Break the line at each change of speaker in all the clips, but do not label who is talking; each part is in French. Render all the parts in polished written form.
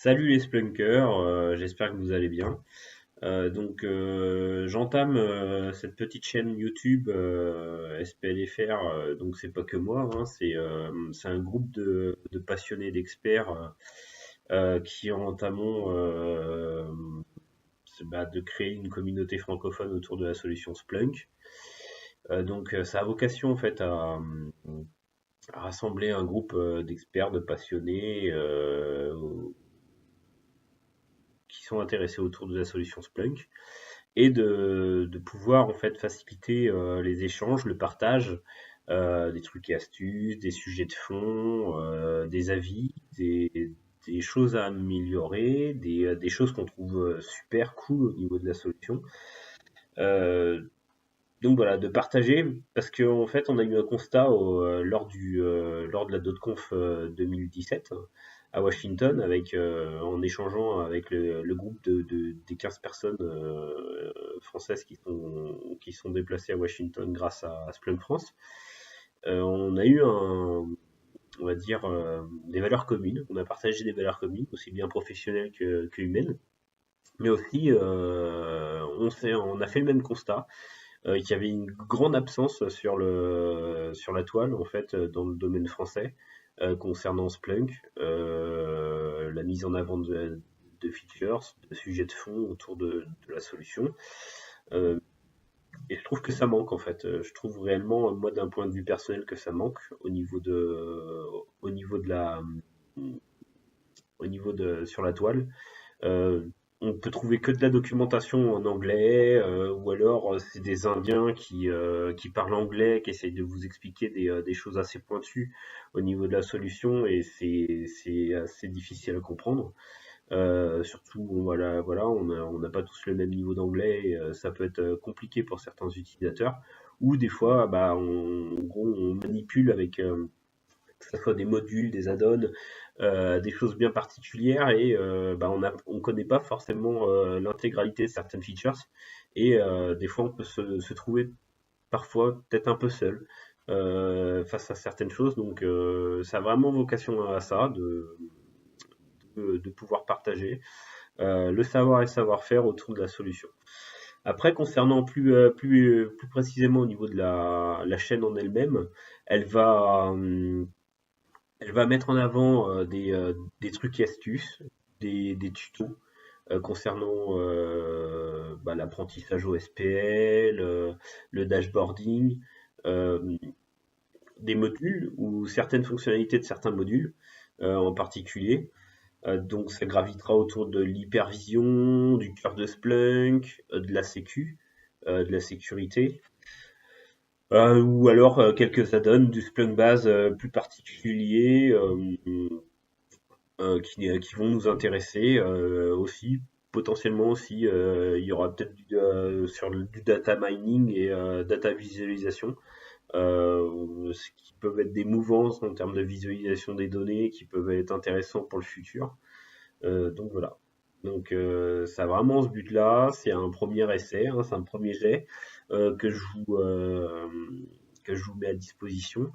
Salut les Splunkers, j'espère que vous allez bien. J'entame cette petite chaîne YouTube SPLFR, donc c'est pas que moi, hein, c'est un groupe de passionnés d'experts qui ont entamé de créer une communauté francophone autour de la solution Splunk. Ça a vocation en fait à rassembler un groupe d'experts, de passionnés qui sont intéressés autour de la solution Splunk et de pouvoir en fait faciliter les échanges, le partage, des trucs et astuces, des sujets de fond, des avis, des choses à améliorer, des choses qu'on trouve super cool au niveau de la solution. Euh, donc voilà, de partager, parce qu'en fait, on a eu un constat lors de la .conf 2017 à Washington, en échangeant avec le groupe des 15 personnes françaises qui sont déplacées à Washington grâce à Splunk France. On a eu on va dire, des valeurs communes. On a partagé des valeurs communes, aussi bien professionnelles que humaines. Mais aussi, on a fait le même constat qu'il y avait une grande absence sur la toile, en fait, dans le domaine français, concernant Splunk, la mise en avant de features, de sujets de fond autour de la solution. Euh, et je trouve que ça manque, en fait. Je trouve réellement, moi, d'un point de vue personnel, que ça manque au niveau de sur la toile. Euh, on peut trouver que de la documentation en anglais, ou alors c'est des Indiens qui parlent anglais, qui essayent de vous expliquer des choses assez pointues au niveau de la solution, et c'est assez difficile à comprendre. Surtout, bon, voilà, on n'a pas tous le même niveau d'anglais, et ça peut être compliqué pour certains utilisateurs. Ou des fois, en gros, on manipule avec que ce soit des modules, des add-ons, des choses bien particulières et on connaît pas forcément l'intégralité de certaines features et des fois on peut se trouver parfois peut-être un peu seul face à certaines choses. Ça a vraiment vocation à ça, de pouvoir partager le savoir et savoir-faire autour de la solution. Après, concernant plus précisément au niveau de la chaîne en elle-même, elle va, hum, elle va mettre en avant des trucs et astuces, des tutos concernant l'apprentissage OSPL, le dashboarding, euh, des modules ou certaines fonctionnalités de certains modules en particulier. Donc ça gravitera autour de l'hypervision, du cœur de Splunk, de la sécu, de la sécurité. Ou alors quelques add-ons du Splunk base plus particuliers qui vont nous intéresser aussi. Potentiellement aussi, il y aura peut-être du data mining et data visualisation, ce qui peuvent être des mouvances en termes de visualisation des données qui peuvent être intéressants pour le futur. Donc voilà. Ça a vraiment ce but-là. C'est un premier essai, hein, c'est un premier jet euh, que je vous euh, que je vous mets à disposition.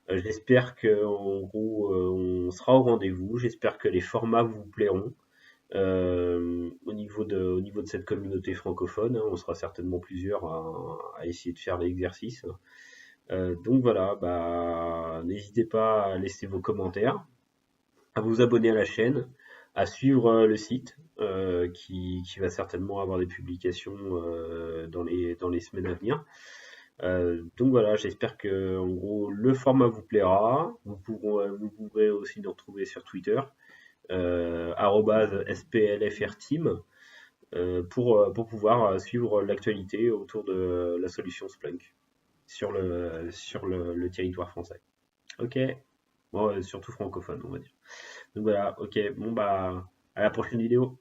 J'espère que en gros on sera au rendez-vous. J'espère que les formats vous plairont. Au niveau de cette communauté francophone, hein, on sera certainement plusieurs à essayer de faire l'exercice. Donc voilà, n'hésitez pas à laisser vos commentaires, à vous abonner à la chaîne, à suivre le site qui va certainement avoir des publications dans les semaines à venir. Donc voilà, j'espère que en gros le format vous plaira. Vous pourrez aussi nous retrouver sur Twitter, @SPLFRteam, pour pouvoir suivre l'actualité autour de la solution Splunk sur le territoire français. Ok, bon, surtout francophone, on va dire. Donc voilà, ok, bon à la prochaine vidéo.